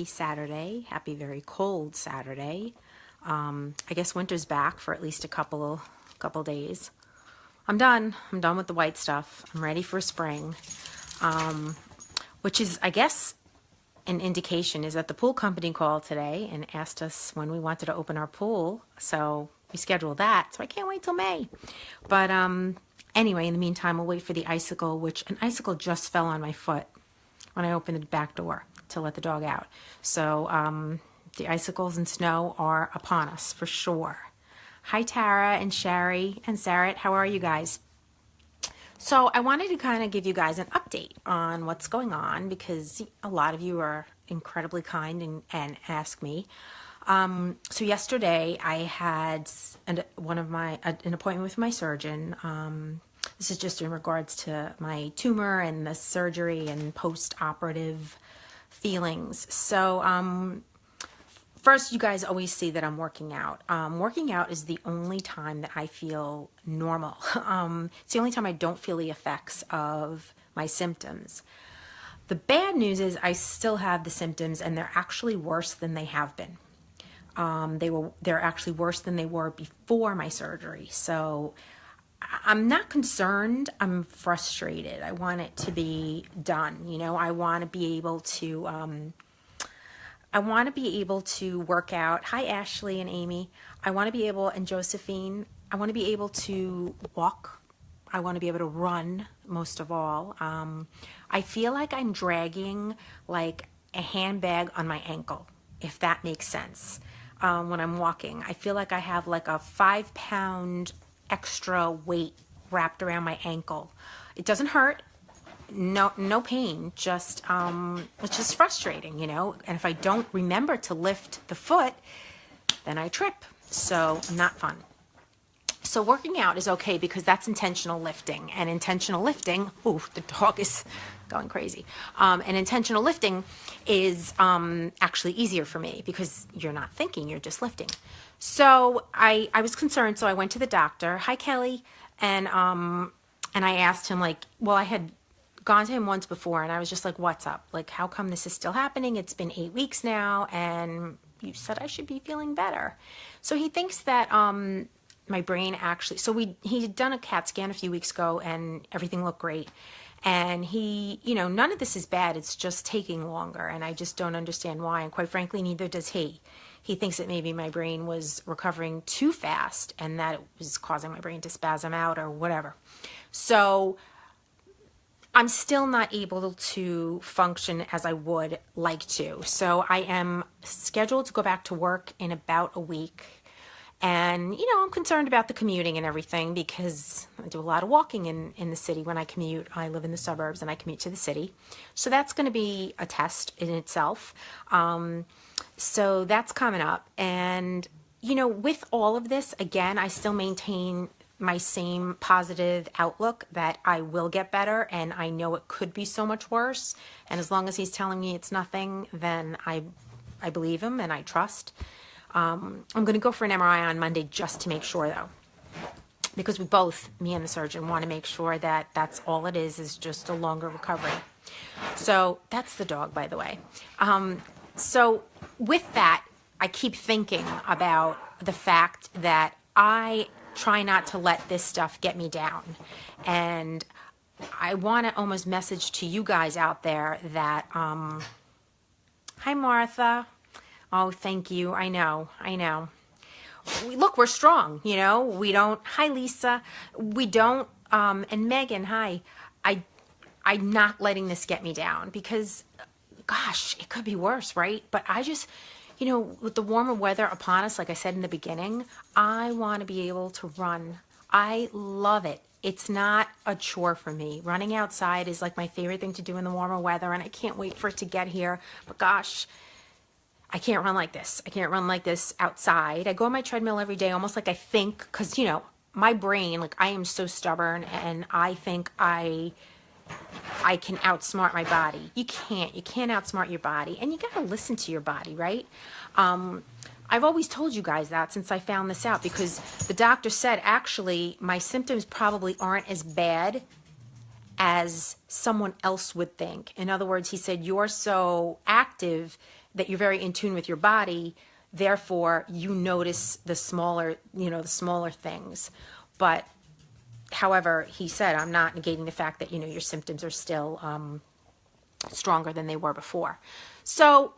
Saturday. Happy very cold Saturday. I guess winter's back for at least a couple days. I'm done. I'm done with the white stuff. I'm ready for spring. Which is, I guess, an indication is that the pool company called today and asked us when we wanted to open our pool. So we scheduled that. So I can't wait till May. But anyway, in the meantime, we'll wait for the icicle, which an icicle just fell on my foot when I opened the back door to let the dog out. So the icicles and snow are upon us for sure. Hi, Tara and Sherry and Sarat. How are you guys? So I wanted to kind of give you guys an update on what's going on because a lot of you are incredibly kind and ask me. So yesterday I had an appointment with my surgeon. This is just in regards to my tumor and the surgery and post-operative feelings. So first, you guys always see that I'm working out. Working out is the only time that I feel normal. It's the only time I don't feel the effects of my symptoms. The bad news is I still have the symptoms, and they're actually worse than they have been. They're actually worse than they were before my surgery. So I'm not concerned. I'm frustrated. I want it to be done. I want to be able to work out. Hi, Ashley and Amy. I want to be able, and Josephine, I want to be able to walk. I want to be able to run, most of all. I feel like I'm dragging like a handbag on my ankle, if that makes sense. When I'm walking, I feel like I have like a 5-pound extra weight wrapped around my ankle. It doesn't hurt. No pain, just it's just frustrating, and if I don't remember to lift the foot, then I trip. So not fun. So working out is okay because that's intentional lifting, and intentional lifting, the dog is going crazy. And intentional lifting is actually easier for me because you're not thinking, you're just lifting. So I was concerned, so I went to the doctor. Hi, Kelly. And I asked him, I had gone to him once before, and I was just like, what's up? Like, how come this is still happening? It's been 8 weeks now, and you said I should be feeling better. So he thinks that my brain actually, he had done a CAT scan a few weeks ago, and everything looked great. And he, none of this is bad. It's just taking longer, and I just don't understand why. And quite frankly, neither does he. He thinks that maybe my brain was recovering too fast, and that it was causing my brain to spasm out or whatever. So I'm still not able to function as I would like to. So I am scheduled to go back to work in about a week. And, I'm concerned about the commuting and everything because I do a lot of walking in the city when I commute. I live in the suburbs and I commute to the city. So that's going to be a test in itself. So that's coming up. And, with all of this, again, I still maintain my same positive outlook that I will get better, and I know it could be so much worse. And as long as he's telling me it's nothing, then I believe him and I trust. I'm going to go for an MRI on Monday just to make sure, though, because we both, me and the surgeon, want to make sure that that's all it is just a longer recovery. So that's the dog, by the way. So with that, I keep thinking about the fact that I try not to let this stuff get me down. And I want to almost message to you guys out there that, hi, Martha. Oh, thank you. I know. Look, we're strong, we don't, hi, Lisa. We don't, and Megan, hi. I'm not letting this get me down because, gosh, it could be worse, right? But I just, with the warmer weather upon us, like I said in the beginning, I want to be able to run. I love it. It's not a chore for me. Running outside is like my favorite thing to do in the warmer weather, and I can't wait for it to get here. But gosh, I can't run like this. I can't run like this outside. I go on my treadmill every day, almost like I think, because, my brain, I am so stubborn, and I think I can outsmart my body. You can't outsmart your body, and you got to listen to your body, right? I've always told you guys that since I found this out, because the doctor said, actually, my symptoms probably aren't as bad as someone else would think. In other words, he said, you're so active that you're very in tune with your body. Therefore, you notice the smaller, the smaller things. But however, he said, I'm not negating the fact that, your symptoms are still stronger than they were before. So,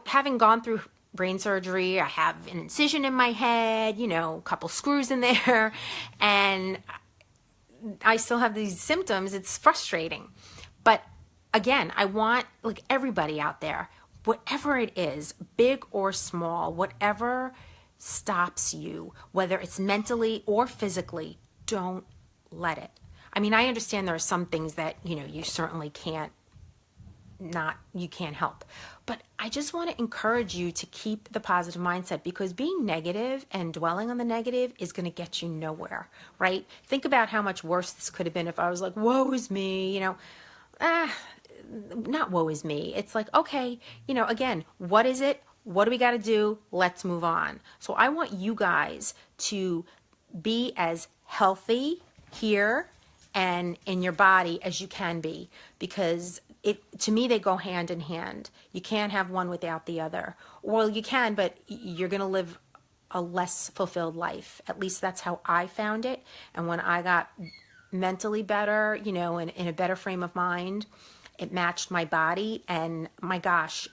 having gone through brain surgery, I have an incision in my head, a couple screws in there, and I still have these symptoms. It's frustrating. But again, I want, like, everybody out there, whatever it is, big or small, whatever stops you, whether it's mentally or physically, don't let it. I mean, I understand there are some things that, you certainly can't help. But I just want to encourage you to keep the positive mindset, because being negative and dwelling on the negative is going to get you nowhere, right? Think about how much worse this could have been if I was like, woe is me, not woe is me. It's like, okay, again, what is it? What do we got to do? Let's move on. So I want you guys to be as healthy here and in your body as you can be, because to me, they go hand in hand. You can't have one without the other. Well, you can, but you're going to live a less fulfilled life. At least that's how I found it. And when I got mentally better, in a better frame of mind, it matched my body. And my gosh,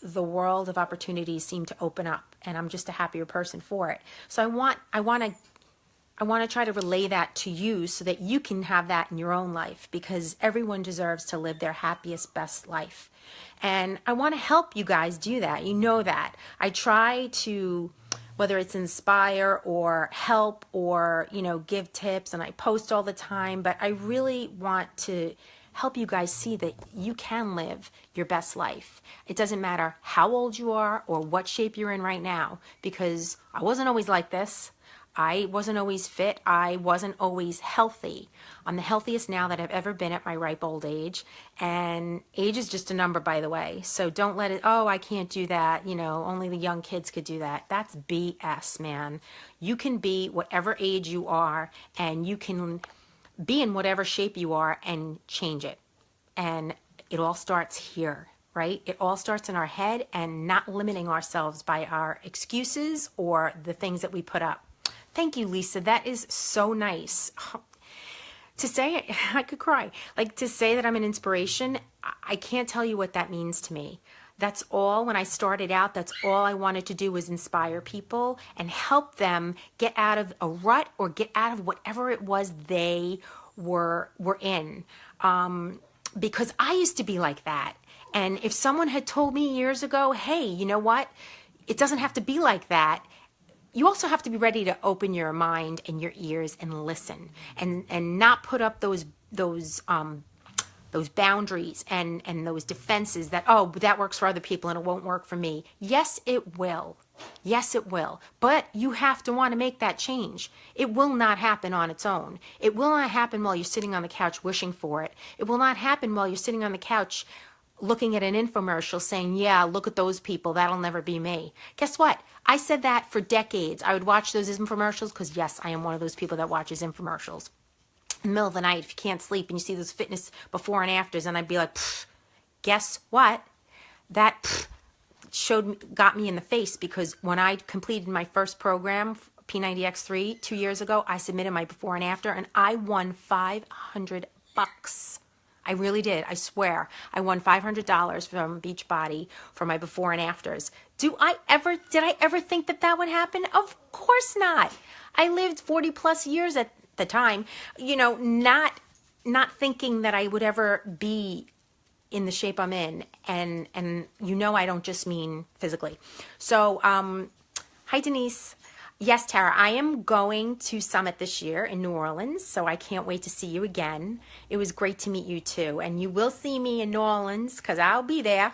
the world of opportunities seemed to open up. And I'm just a happier person for it. So I want to try to relay that to you so that you can have that in your own life, because everyone deserves to live their happiest, best life. And I want to help you guys do that. You know that. I try to, whether it's inspire or help or, give tips, and I post all the time, but I really want to help you guys see that you can live your best life. It doesn't matter how old you are or what shape you're in right now, because I wasn't always like this. I wasn't always fit. I wasn't always healthy. I'm the healthiest now that I've ever been at my ripe old age. And age is just a number, by the way. So don't let it, oh, I can't do that. Only the young kids could do that. That's BS, man. You can be whatever age you are, and you can be in whatever shape you are and change it. And it all starts here, right? It all starts in our head, and not limiting ourselves by our excuses or the things that we put up. Thank you, Lisa. That is so nice. To say, I could cry. Like, to say that I'm an inspiration, I can't tell you what that means to me. That's all, when I started out, that's all I wanted to do, was inspire people and help them get out of a rut or get out of whatever it was they were in. Because I used to be like that. And if someone had told me years ago, hey, you know what? It doesn't have to be like that. You also have to be ready to open your mind and your ears and listen, and not put up those boundaries and those defenses that, oh, that works for other people and it won't work for me. Yes, it will. Yes, it will. But you have to want to make that change. It will not happen on its own. It will not happen while you're sitting on the couch wishing for it. It will not happen while you're sitting on the couch looking at an infomercial saying, yeah, look at those people, that'll never be me. Guess what? I said that for decades. I would watch those infomercials because, yes, I am one of those people that watches infomercials. In the middle of the night, if you can't sleep and you see those fitness before and afters, and I'd be like, guess what? That got me in the face, because when I completed my first program, P90X3, 2 years ago, I submitted my before and after, and I won $500. I really did. I swear. I won $500 from Beachbody for my before and afters. Did I ever think that would happen? Of course not. I lived 40 plus years at the time, not thinking that I would ever be in the shape I'm in. And I don't just mean physically. So, hi, Denise. Yes, Tara, I am going to Summit this year in New Orleans, so I can't wait to see you again. It was great to meet you too, and you will see me in New Orleans because I'll be there.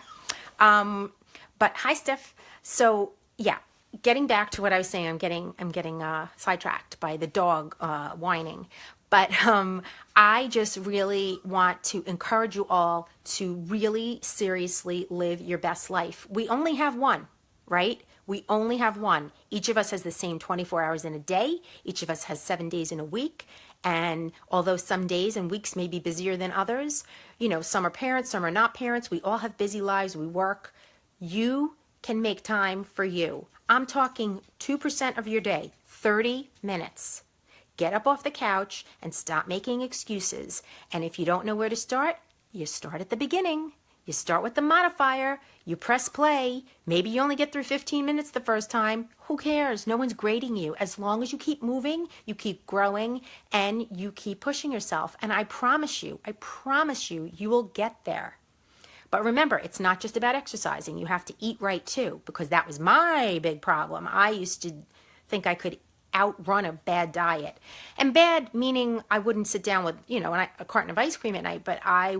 But hi, Steph. So yeah, getting back to what I was saying, I'm getting sidetracked by the dog whining. But I just really want to encourage you all to really seriously live your best life. We only have one, right? We only have one. Each of us has the same 24 hours in a day. Each of us has 7 days in a week. And although some days and weeks may be busier than others, some are parents, some are not parents. We all have busy lives. We work. You can make time for you. I'm talking 2% of your day, 30 minutes. Get up off the couch and stop making excuses. And if you don't know where to start, you start at the beginning. You start with the modifier, you press play. Maybe you only get through 15 minutes the first time. Who cares? No one's grading you. As long as you keep moving, you keep growing, and you keep pushing yourself. And I promise you, you will get there. But remember, it's not just about exercising. You have to eat right too, because that was my big problem. I used to think I could outrun a bad diet. And bad meaning I wouldn't sit down with, a carton of ice cream at night, but I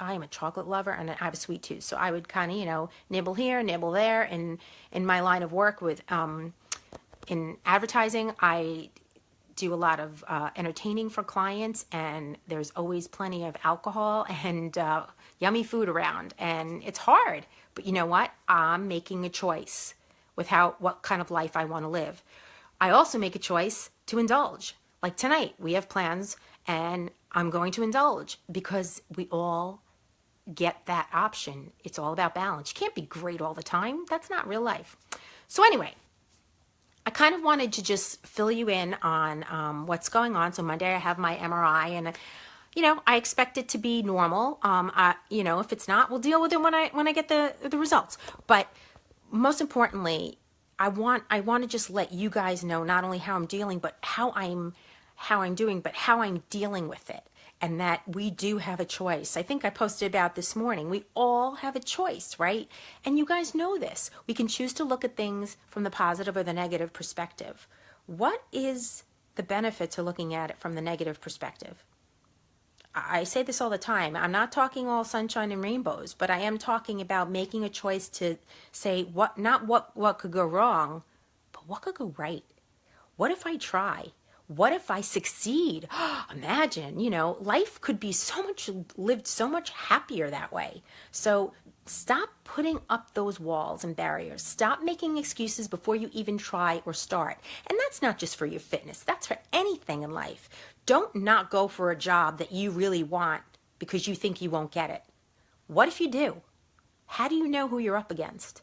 am a chocolate lover, and I have a sweet tooth. So I would kind of, nibble here, nibble there. And in my line of work with, in advertising, I do a lot of entertaining for clients, and there's always plenty of alcohol and yummy food around. And it's hard, but you know what? I'm making a choice with what kind of life I want to live. I also make a choice to indulge. Like tonight, we have plans, and I'm going to indulge because we all get that option. It's all about balance. You can't be great all the time. That's not real life. So anyway, I kind of wanted to just fill you in on what's going on. So Monday I have my MRI, and I expect it to be normal. If it's not, we'll deal with it when I get the results. But most importantly, I want to just let you guys know not only how I'm dealing, but how I'm doing, but how I'm dealing with it. And that we do have a choice. I think I posted about this morning. We all have a choice, right? And you guys know this. We can choose to look at things from the positive or the negative perspective. What is the benefit to looking at it from the negative perspective? I say this all the time. I'm not talking all sunshine and rainbows, but I am talking about making a choice to say not what could go wrong, but what could go right. What if I try? What if I succeed? Imagine, life could be lived so much happier that way. So stop putting up those walls and barriers. Stop making excuses before you even try or start. And that's not just for your fitness. That's for anything in life. Don't not go for a job that you really want because you think you won't get it. What if you do? How do you know who you're up against?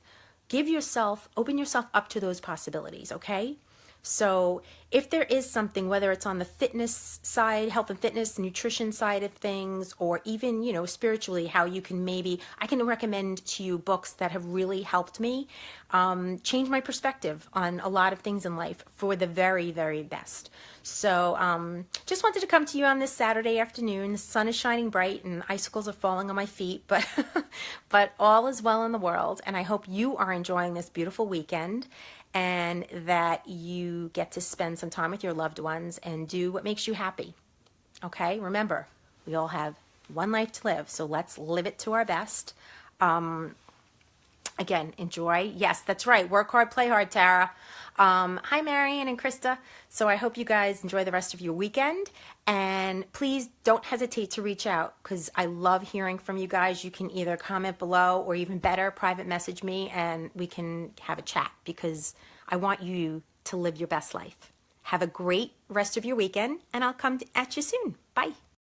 Open yourself up to those possibilities, okay? So if there is something, whether it's on the fitness side, health and fitness, nutrition side of things, or even, spiritually, how you can I can recommend to you books that have really helped me change my perspective on a lot of things in life for the very, very best. So just wanted to come to you on this Saturday afternoon. The sun is shining bright and icicles are falling on my feet, but but all is well in the world. And I hope you are enjoying this beautiful weekend, and that you get to spend some time with your loved ones and do what makes you happy. Okay? Remember, we all have one life to live, so let's live it to our best. Again, enjoy. Yes, that's right. Work hard, play hard, Tara. Hi, Marion and Krista. So I hope you guys enjoy the rest of your weekend. And please don't hesitate to reach out, because I love hearing from you guys. You can either comment below or, even better, private message me and we can have a chat, because I want you to live your best life. Have a great rest of your weekend, and I'll come at you soon. Bye.